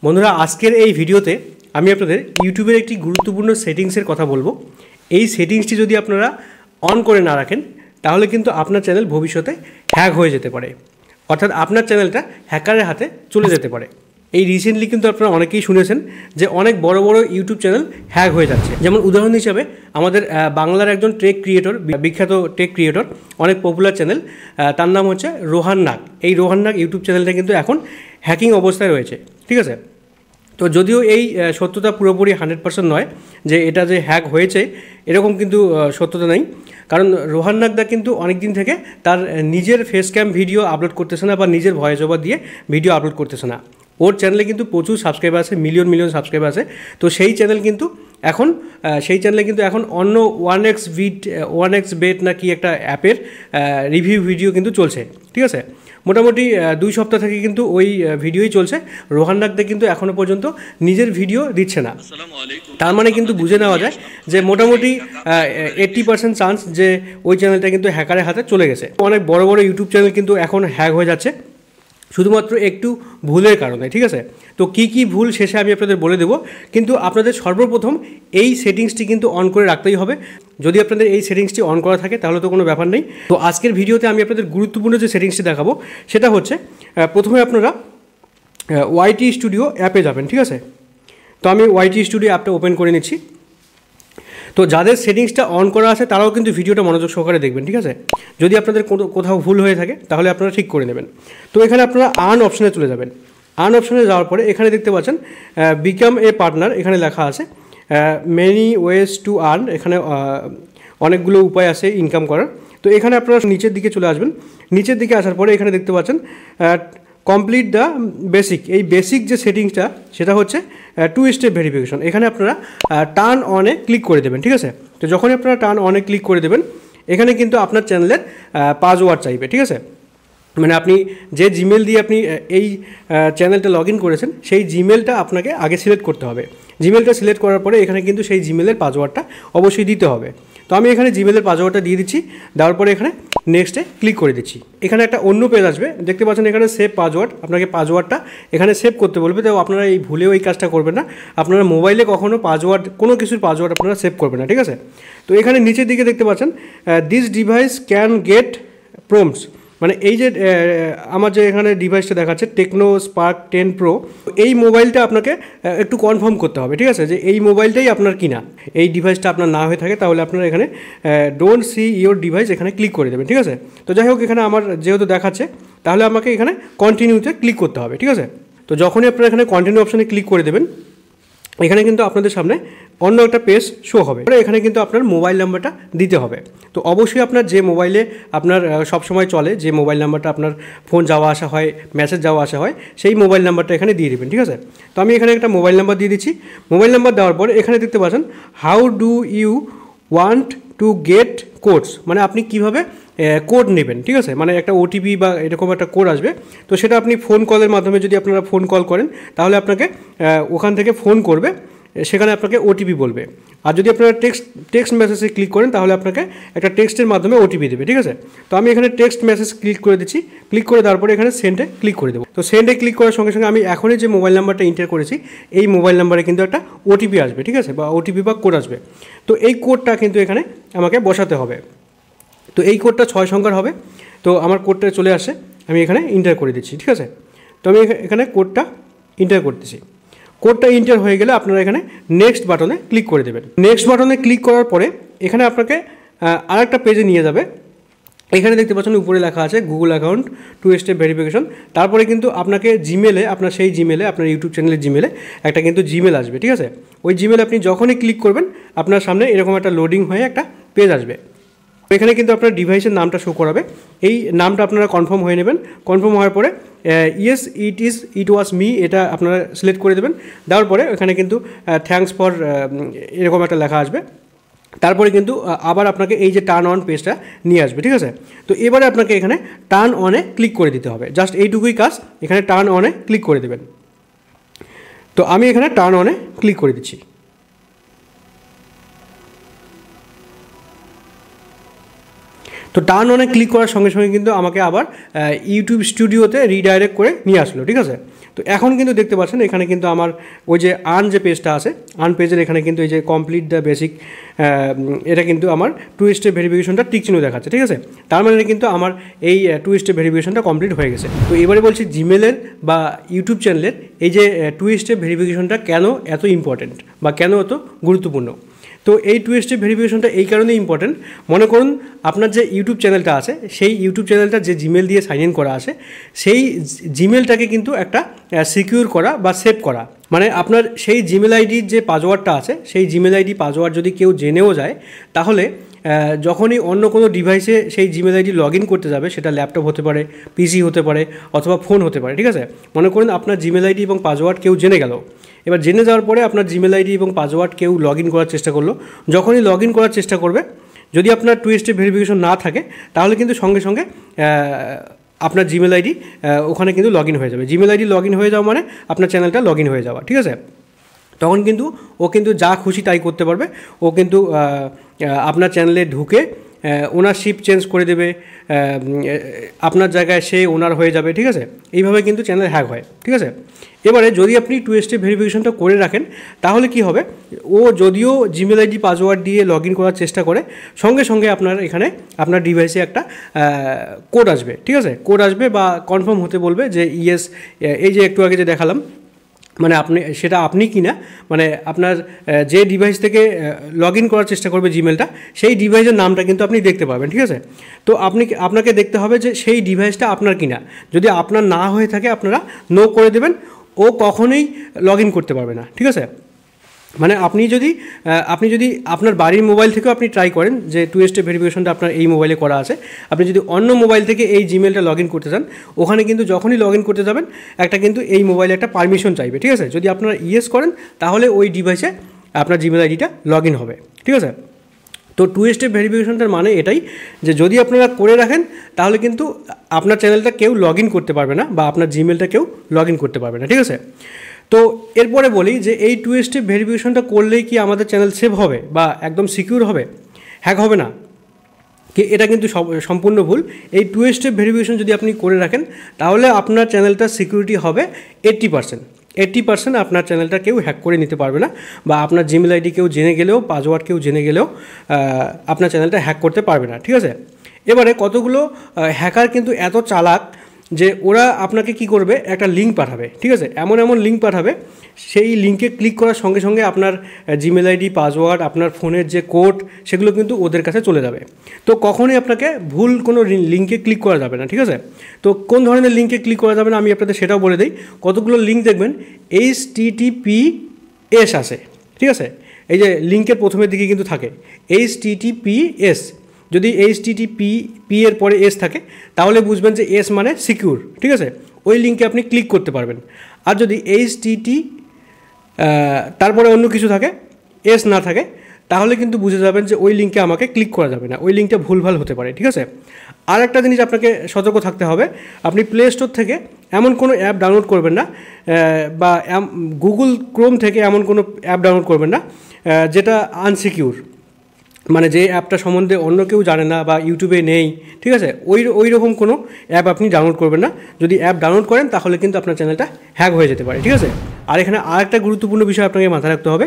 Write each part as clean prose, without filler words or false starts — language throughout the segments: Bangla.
বন্ধুরা আজকের এই ভিডিওতে আমি আপনাদের ইউটিউবের একটি গুরুত্বপূর্ণ সেটিংসের কথা বলবো। এই সেটিংসটি যদি আপনারা অন করে না রাখেন তাহলে কিন্তু আপনার চ্যানেল ভবিষ্যতে হ্যাক হয়ে যেতে পারে, অর্থাৎ আপনার চ্যানেলটা হ্যাকারের হাতে চলে যেতে পারে। এই রিসেন্টলি কিন্তু আপনারা অনেকেই শুনেছেন যে অনেক বড় বড় ইউটিউব চ্যানেল হ্যাক হয়ে যাচ্ছে। যেমন উদাহরণ হিসাবে আমাদের বাংলার একজন টেক ক্রিয়েটর, বিখ্যাত টেক ক্রিয়েটর, অনেক পপুলার চ্যানেল, তার নাম হচ্ছে রোহান নাগ। এই রোহান নাগ ইউটিউব চ্যানেলটা কিন্তু এখন হ্যাকিং অবস্থায় রয়েছে, ঠিক আছে। তো যদিও এই সত্যতা পুরোপুরি 100% নয় যে এটা যে হ্যাক হয়েছে এরকম কিন্তু সত্যতা নেই, কারণ রোহান নাগদা কিন্তু অনেক দিন থেকে তার নিজের ফেস ক্যাম ভিডিও আপলোড করতেছে না বা নিজের ভয়েস ওভার দিয়ে ভিডিও আপলোড করতেছে না। ওর চ্যানেলে কিন্তু প্রচুর সাবস্ক্রাইবার আছে, মিলিয়ন মিলিয়ন সাবস্ক্রাইবার আছে। তো সেই চ্যানেলে কিন্তু এখন অন্য 1x বেট না কি একটা অ্যাপের রিভিউ ভিডিও কিন্তু চলছে, ঠিক আছে। মোটামুটি 2 সপ্তাহ থেকে কিন্তু ওই ভিডিওই চলছে। রোহান নাগদা কিন্তু এখনও পর্যন্ত নিজের ভিডিও দিচ্ছে না। তার মানে কিন্তু বুঝে নেওয়া যায় যে মোটামুটি 80% চান্স যে ওই চ্যানেলটা কিন্তু হ্যাকারের হাতে চলে গেছে। অনেক বড় বড় ইউটিউব চ্যানেল কিন্তু এখন হ্যাক হয়ে যাচ্ছে শুধুমাত্র একটু ভুলের কারণে, ঠিক আছে। তো কী ভুল শেষে আমি আপনাদের বলে দেবো, কিন্তু আপনাদের সর্বপ্রথম এই সেটিংসটি কিন্তু অন করে রাখতেই হবে। যদি আপনাদের এই সেটিংসটি অন করা থাকে তাহলে তো কোনো ব্যাপার নেই। তো আজকের ভিডিওতে আমি আপনাদের গুরুত্বপূর্ণ যে সেটিংসটি দেখাবো সেটা হচ্ছে প্রথমে আপনারা ওয়াইটি স্টুডিও অ্যাপে যাবেন, ঠিক আছে। তো আমি ওয়াইটি স্টুডিও অ্যাপটা ওপেন করে নিচ্ছি। তো যাদের সেটিংসটা অন করা আছে তারাও কিন্তু ভিডিওটা মনোযোগ সহকারে দেখবেন, ঠিক আছে। যদি আপনাদের কোথাও ভুল হয়ে থাকে তাহলে আপনারা ঠিক করে নেবেন। তো এখানে আপনারা আর্ন অপশানে চলে যাবেন। আর্ন অপশানে যাওয়ার পরে এখানে দেখতে পাচ্ছেন বিকাম এ পার্টনার, এখানে লেখা আছে মেনি ওয়েজ টু আর্ন। এখানে অনেকগুলো উপায় আছে ইনকাম করার। তো এখানে আপনারা নিচের দিকে চলে আসবেন। নিচের দিকে আসার পরে এখানে দেখতে পাচ্ছেন কমপ্লিট দ্য বেসিক। এই বেসিক যে সেটিংসটা সেটা হচ্ছে 2 স্টেপ ভেরিফিকেশন। এখানে আপনারা টার্ন অনে ক্লিক করে দেবেন, ঠিক আছে। তো যখনই আপনারা টার্ন অনে ক্লিক করে দেবেন এখানে কিন্তু আপনার চ্যানেলের পাসওয়ার্ড চাইবে, ঠিক আছে। মানে আপনি যে জিমেল দিয়ে আপনি এই চ্যানেলটা লগ ইন করেছেন সেই জিমেলটা আপনাকে আগে সিলেক্ট করতে হবে। জিমেলটা সিলেক্ট করার পরে এখানে কিন্তু সেই জিমেলের পাসওয়ার্ডটা অবশ্যই দিতে হবে। তো আমি এখানে জিমেলের পাসওয়ার্ডটা দিয়ে দিচ্ছি। দেওয়ার পরে এখানে নেক্সটে ক্লিক করে দিচ্ছি। এখানে একটা অন্য পেজ আসবে, দেখতে পাচ্ছেন এখানে সেভ পাসওয়ার্ড। আপনাকে পাসওয়ার্ডটা এখানে সেভ করতে বলবে। তো আপনারা এই ভুলেও এই কাজটা করবেন না। আপনারা মোবাইলে কখনও পাসওয়ার্ড, কোনো কিছুর পাসওয়ার্ড আপনারা সেভ করবেন না, ঠিক আছে। তো এখানে নিচের দিকে দেখতে পাচ্ছেন this device can get prompts, মানে এই যে আমার যে এখানে ডিভাইসটা দেখাচ্ছে টেকনো স্পার্ক 10 প্রো, এই মোবাইলটা আপনাকে একটু কনফার্ম করতে হবে, ঠিক আছে, যে এই মোবাইলটাই আপনার কিনা। এই ডিভাইসটা আপনার না হয়ে থাকে তাহলে আপনারা এখানে ডোন্ট সি ইওর ডিভাইস এখানে ক্লিক করে দেবেন, ঠিক আছে। তো যাই হোক এখানে আমার যেহেতু দেখাচ্ছে তাহলে আমাকে এখানে কন্টিনিউতে ক্লিক করতে হবে, ঠিক আছে। তো যখনই আপনারা এখানে কন্টিনিউ অপশানে ক্লিক করে দেবেন এখানে কিন্তু আপনাদের সামনে অন্য একটা পেজ শো হবে। এখানে কিন্তু আপনার মোবাইল নাম্বারটা দিতে হবে। তো অবশ্যই আপনার যে মোবাইলে আপনার সবসময় চলে, যে মোবাইল নাম্বারটা আপনার ফোন যাওয়া আসা হয়, মেসেজ যাওয়া আসা হয়, সেই মোবাইল নাম্বারটা এখানে দিয়ে দেবেন, ঠিক আছে। তো আমি এখানে একটা মোবাইল নাম্বার দিয়ে দিচ্ছি। মোবাইল নাম্বার দেওয়ার পরে এখানে দেখতে পাচ্ছেন how do you want to get codes, মানে আপনি কীভাবে কোড নেবেন, ঠিক আছে। মানে একটা ওটিপি বা এরকম একটা কোড আসবে। তো সেটা আপনি ফোন কলের মাধ্যমে, যদি আপনারা ফোন কল করেন তাহলে আপনাকে ওখান থেকে ফোন করবে, সেখানে আপনাকে ওটিপি বলবে। আর যদি আপনারা টেক্সট মেসেজে ক্লিক করেন তাহলে আপনাকে একটা টেক্সটের মাধ্যমে ওটিপি দেবে, ঠিক আছে। তো আমি এখানে টেক্সট মেসেজ ক্লিক করে দিচ্ছি। ক্লিক করে দেওয়ার পরে এখানে সেন্ডে ক্লিক করে দেবো। তো সেন্ডে ক্লিক করার সঙ্গে সঙ্গে আমি এখনই যে মোবাইল নাম্বারটা এন্টার করেছি এই মোবাইল নাম্বারে কিন্তু একটা ওটিপি আসবে, ঠিক আছে, বা ওটিপি বা কোড আসবে। তো এই কোডটা কিন্তু এখানে আমাকে বসাতে হবে। তো এই কোডটা 6 সংখ্যার হবে। তো আমার কোডটা চলে আসে, আমি এখানে এন্টার করে দিচ্ছি, ঠিক আছে। তো আমি এখানে কোডটা এন্টার করতেছি। কোডটা এন্টার হয়ে গেলে আপনারা এখানে নেক্সট বাটনে ক্লিক করে দেবেন। নেক্সট বাটনে ক্লিক করার পরে এখানে আপনাকে আরেকটা পেজে নিয়ে যাবে। এখানে দেখতে পাচ্ছেন উপরে লেখা আছে গুগল অ্যাকাউন্ট 2 স্টেপ ভেরিফিকেশন। তারপরে কিন্তু আপনাকে জিমেলে, আপনার সেই জিমেলে, আপনার ইউটিউব চ্যানেলের জিমেলে একটা কিন্তু জিমেল আসবে, ঠিক আছে। ওই জিমেলে আপনি যখনই ক্লিক করবেন আপনার সামনে এরকম একটা লোডিং হয়ে একটা পেজ আসবে। এখানে কিন্তু আপনার ডিভাইসের নামটা শো করাবে। এই নামটা আপনারা কনফার্ম হয়ে নেবেন। কনফার্ম হওয়ার পরে ইয়েস ইট ওয়াজ মি এটা আপনারা সিলেক্ট করে দেবেন। দেওয়ার পরে এখানে কিন্তু থ্যাঙ্কস ফর এরকম একটা লেখা আসবে। তারপরে কিন্তু আবার আপনাকে এই যে টার্ন অন পেজটা নিয়ে আসবে, ঠিক আছে। তো এবারে আপনাকে এখানে টার্ন অনে ক্লিক করে দিতে হবে। জাস্ট এইটুকুই কাজ, এখানে টার্ন অনে ক্লিক করে দেবেন। তো আমি এখানে টার্ন অনে ক্লিক করে দিচ্ছি। তো টার্ন অনে ক্লিক করার সঙ্গে সঙ্গে কিন্তু আমাকে আবার ইউটিউব স্টুডিওতে রিডাইরেক্ট করে নিয়ে আসলো, ঠিক আছে। তো এখন কিন্তু দেখতে পাচ্ছেন এখানে কিন্তু আমার ওই যে আর্ন যে পেজটা আছে, আর্ন পেজের এখানে কিন্তু এই যে কমপ্লিট দ্য বেসিক, এটা কিন্তু আমার 2 স্টেপ ভেরিফিকেশনটা টিক চিহ্ন দেখাচ্ছে, ঠিক আছে। তার মানে কিন্তু আমার এই 2 স্টেপ ভেরিফিকেশনটা কমপ্লিট হয়ে গেছে। তো এবারে বলছি জিমেলের বা ইউটিউব চ্যানেলের এই যে 2 স্টেপ ভেরিফিকেশনটা কেন এত ইম্পর্টেন্ট বা কেন এত গুরুত্বপূর্ণ। তো এই 2 স্টেপ ভেরিফিকেশনটা এই কারণেই ইম্পর্টেন্ট, মনে করুন আপনার যে ইউটিউব চ্যানেলটা আছে, সেই ইউটিউব চ্যানেলটা যে জিমেল দিয়ে সাইন ইন করা আছে, সেই জিমেলটাকে কিন্তু একটা সিকিউর করা বা সেভ করা, মানে আপনার সেই জিমেল আইডির যে পাসওয়ার্ডটা আছে, সেই জিমেল আইডি পাসওয়ার্ড যদি কেউ জেনেও যায়, তাহলে যখনই অন্য কোনো ডিভাইসে সেই জিমেল আইডি লগ ইন করতে যাবে, সেটা ল্যাপটপ হতে পারে, পিসি হতে পারে, অথবা ফোন হতে পারে, ঠিক আছে। মনে করুন আপনার জিমেল আইডি এবং পাসওয়ার্ড কেউ জেনে গেল, এবার জেনে যাওয়ার পরে আপনার জিমেল আইডি এবং পাসওয়ার্ড কেউ লগ ইন করার চেষ্টা করলো, যখনই লগ ইন করার চেষ্টা করবে, যদি আপনার 2 স্টেপ ভেরিফিকেশন না থাকে, তাহলে কিন্তু সঙ্গে সঙ্গে আপনার জিমেল আইডি ওখানে কিন্তু লগ ইন হয়ে যাবে। জিমেল আইডি লগ ইন হয়ে যাওয়া মানে আপনার চ্যানেলটা লগ ইন হয়ে যাওয়া, ঠিক আছে। তখন কিন্তু ও কিন্তু যা খুশি তাই করতে পারবে, ও কিন্তু আপনার চ্যানেলে ঢুকে ওনারশিপ চেঞ্জ করে দেবে, আপনার জায়গায় সে ওনার হয়ে যাবে, ঠিক আছে। এইভাবে কিন্তু চ্যানেল হ্যাক হয়, ঠিক আছে। এবারে যদি আপনি 2 স্টেপ ভেরিফিকেশনটা করে রাখেন, তাহলে কি হবে, ও যদিও জিমেল আইডি পাসওয়ার্ড দিয়ে লগ ইন করার চেষ্টা করে, সঙ্গে সঙ্গে আপনার এখানে আপনার ডিভাইসে একটা কোড আসবে, ঠিক আছে। কোড আসবে বা কনফার্ম হতে বলবে যে ইয়েস, এই যে একটু আগে যে দেখালাম, মানে আপনি কি না, মানে আপনার যে ডিভাইস থেকে লগ ইন করার চেষ্টা করবে জিমেলটা, সেই ডিভাইসের নামটা কিন্তু আপনি দেখতে পাবেন, ঠিক আছে। তো আপনাকে দেখতে হবে যে সেই ডিভাইসটা আপনার কিনা, যদি আপনার না হয়ে থাকে আপনারা নো করে দেবেন, ও কখনোই লগ ইন করতে পারবে না, ঠিক আছে। মানে আপনি যদি আপনার বাড়ির মোবাইল থেকেও আপনি ট্রাই করেন যে 2 স্টেপ ভেরিফিকেশনটা আপনার এই মোবাইলে করা আছে, আপনি যদি অন্য মোবাইল থেকে এই জিমেলটা লগ ইন করতে চান, ওখানে কিন্তু যখনই লগ ইন করতে যাবেন একটা কিন্তু এই মোবাইলে একটা পারমিশন চাইবে, ঠিক আছে। যদি আপনারা ইয়েস করেন, তাহলে ওই ডিভাইসে আপনার জিমেল আইডিটা লগ ইন হবে, ঠিক আছে। তো 2 স্টেপ ভেরিফিকেশনটার মানে এটাই যে যদি আপনারা করে রাখেন, তাহলে কিন্তু আপনার চ্যানেলটা কেউ লগ ইন করতে পারবে না বা আপনার জিমেলটা কেউ লগ ইন করতে পারবে না, ঠিক আছে। তো এরপরে বলি যে এই 2 স্টেপ ভেরিফিকেশনটা করলেই কি আমাদের চ্যানেল সেভ হবে বা একদম সিকিউর হবে, হ্যাক হবে না, কি এটা কিন্তু সম্পূর্ণ ভুল। এই 2 স্টেপ ভেরিফিকেশন যদি আপনি করে রাখেন, তাহলে আপনার চ্যানেলটা সিকিউরিটি হবে 80%। আপনার চ্যানেলটা কেউ হ্যাক করে নিতে পারবে না, বা আপনার জিমেল আইডি কেউ জেনে গেলেও, পাসওয়ার্ড কেউ জেনে গেলেও আপনার চ্যানেলটা হ্যাক করতে পারবে না, ঠিক আছে। এবারে কতগুলো হ্যাকার কিন্তু এত চালাক যে ওরা আপনাকে কি করবে, একটা লিঙ্ক পাঠাবে, ঠিক আছে। এমন লিঙ্ক পাঠাবে, সেই লিঙ্কে ক্লিক করার সঙ্গে সঙ্গে আপনার জিমেল আইডি, পাসওয়ার্ড, আপনার ফোনের যে কোড, সেগুলো কিন্তু ওদের কাছে চলে যাবে। তো কখনোই আপনাকে ভুল কোনো লিঙ্কে ক্লিক করা যাবে না, ঠিক আছে। তো কোন ধরনের লিঙ্কে ক্লিক করা যাবে না আমি আপনাদের সেটাও বলে দিই। কতগুলো লিঙ্ক দেখবেন HTTPS আছে, ঠিক আছে। এই যে লিঙ্কের প্রথমের দিকে কিন্তু থাকে HTTPS, যদি HTTP এর পরে এস থাকে, তাহলে বুঝবেন যে এস মানে সিকিউর, ঠিক আছে। ওই লিঙ্কে আপনি ক্লিক করতে পারবেন। আর যদি তারপরে অন্য কিছু থাকে, এস না থাকে, তাহলে কিন্তু বুঝে যাবেন যে ওই লিঙ্কে আমাকে ক্লিক করা যাবে না, ওই লিঙ্কটা ভুলভাল হতে পারে, ঠিক আছে। আর একটা জিনিস আপনাকে সতর্ক থাকতে হবে, আপনি প্লে স্টোর থেকে এমন কোনো অ্যাপ ডাউনলোড করবেন না, বা গুগল ক্রোম থেকে এমন কোনো অ্যাপ ডাউনলোড করবেন না যেটা আনসিকিউর, মানে যে অ্যাপটা সম্বন্ধে অন্য কেউ জানে না বা ইউটিউবে নেই, ঠিক আছে। ওই রকম কোনো অ্যাপ আপনি ডাউনলোড করবেন না। যদি অ্যাপ ডাউনলোড করেন, তাহলে কিন্তু আপনার চ্যানেলটা হ্যাক হয়ে যেতে পারে, ঠিক আছে। আর এখানে আরেকটা গুরুত্বপূর্ণ বিষয় আপনাকে মাথায় রাখতে হবে,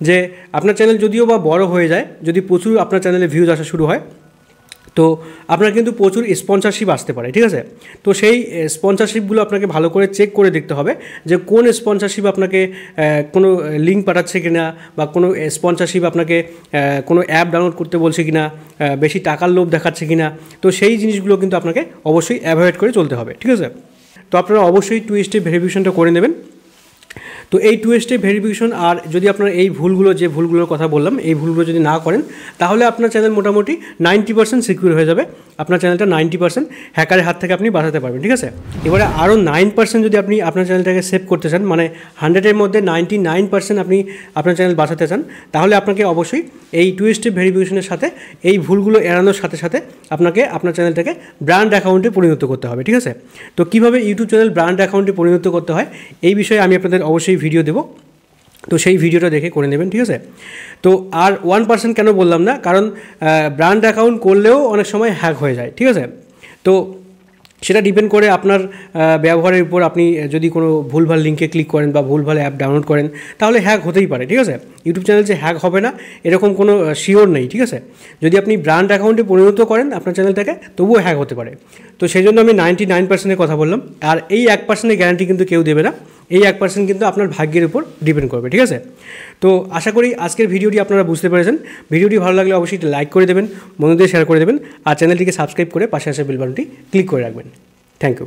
যে আপনার চ্যানেল যদিও বা বড় হয়ে যায়, যদি প্রচুর আপনার চ্যানেলে ভিউজ আসা শুরু হয়, তো আপনার কিন্তু প্রচুর স্পন্সরশিপ আসতে পারে, ঠিক আছে। তো সেই স্পন্সরশিপগুলো আপনাকে ভালো করে চেক করে দেখতে হবে যে কোন স্পন্সরশিপ আপনাকে কোনো লিঙ্ক পাঠাচ্ছে কিনা, বা কোনো স্পন্সরশিপ আপনাকে কোনো অ্যাপ ডাউনলোড করতে বলছে কিনা, বেশি টাকার লোভ দেখাচ্ছে কিনা। তো সেই জিনিসগুলো কিন্তু আপনাকে অবশ্যই অ্যাভয়েড করে চলতে হবে, ঠিক আছে। তো আপনারা অবশ্যই 2 স্টেপ ভেরিফিকেশনটা করে নেবেন। তো এই 2 স্টেপ ভেরিফিকেশন, আর যদি আপনার এই যে ভুলগুলোর কথা বললাম, এই ভুলগুলো যদি না করেন, তাহলে আপনার চ্যানেল মোটামুটি 90% সিকিউর হয়ে যাবে। আপনার চ্যানেলটা 90% হ্যাকারের হাত থেকে আপনি বাঁচাতে পারবেন, ঠিক আছে। এবারে আরও 9% যদি আপনি আপনার চ্যানেলটাকে সেভ করতে চান, মানে 100-এর মধ্যে 99% আপনি আপনার চ্যানেল বাঁচাতে চান, তাহলে আপনাকে অবশ্যই এই 2 স্টেপ ভেরিফিকেশনের সাথে এই ভুলগুলো এড়ানোর সাথে সাথে আপনাকে আপনার চ্যানেলটাকে ব্র্যান্ড অ্যাকাউন্টে পরিণত করতে হবে, ঠিক আছে। তো কীভাবে ইউটিউব চ্যানেল ব্র্যান্ড অ্যাকাউন্টে পরিণত করতে হয়, এই বিষয়ে আমি আপনাদের অবশ্যই ভিডিও দেবো। তো সেই ভিডিওটা দেখে করে নেবেন, ঠিক আছে। তো আর 1% কেন বললাম না, কারণ ব্র্যান্ড অ্যাকাউন্ট করলেও অনেক সময় হ্যাক হয়ে যায়, ঠিক আছে। তো সেটা ডিপেন্ড করে আপনার ব্যবহারের উপর। আপনি যদি কোনো ভুলভাল লিঙ্কে ক্লিক করেন বা ভুলভাল অ্যাপ ডাউনলোড করেন তাহলে হ্যাক হতেই পারে, ঠিক আছে। ইউটিউব চ্যানেল যে হ্যাক হবে না এরকম কোনো শিওর নেই, ঠিক আছে। যদি আপনি ব্র্যান্ড অ্যাকাউন্টে পরিণত করেন আপনার চ্যানেলটাকে তবুও হ্যাক হতে পারে। তো সেই জন্য আমি 99%-এর কথা বললাম। আর এই 1%-এর গ্যারান্টি কিন্তু কেউ দেবে না, এই 1% কিন্তু আপনার ভাগ্যের উপর ডিপেন্ড করবে, ঠিক আছে। তো আশা করি আজকের ভিডিওটি আপনারা বুঝতে পেরেছেন। ভিডিওটি ভালো লাগলে অবশ্যই লাইক করে দেবেন, বন্ধুদের শেয়ার করে দেবেন, আর চ্যানেলটিকে সাবস্ক্রাইব করে পাশে আসা বেল বাটনটি ক্লিক করে রাখবেন। Thank you.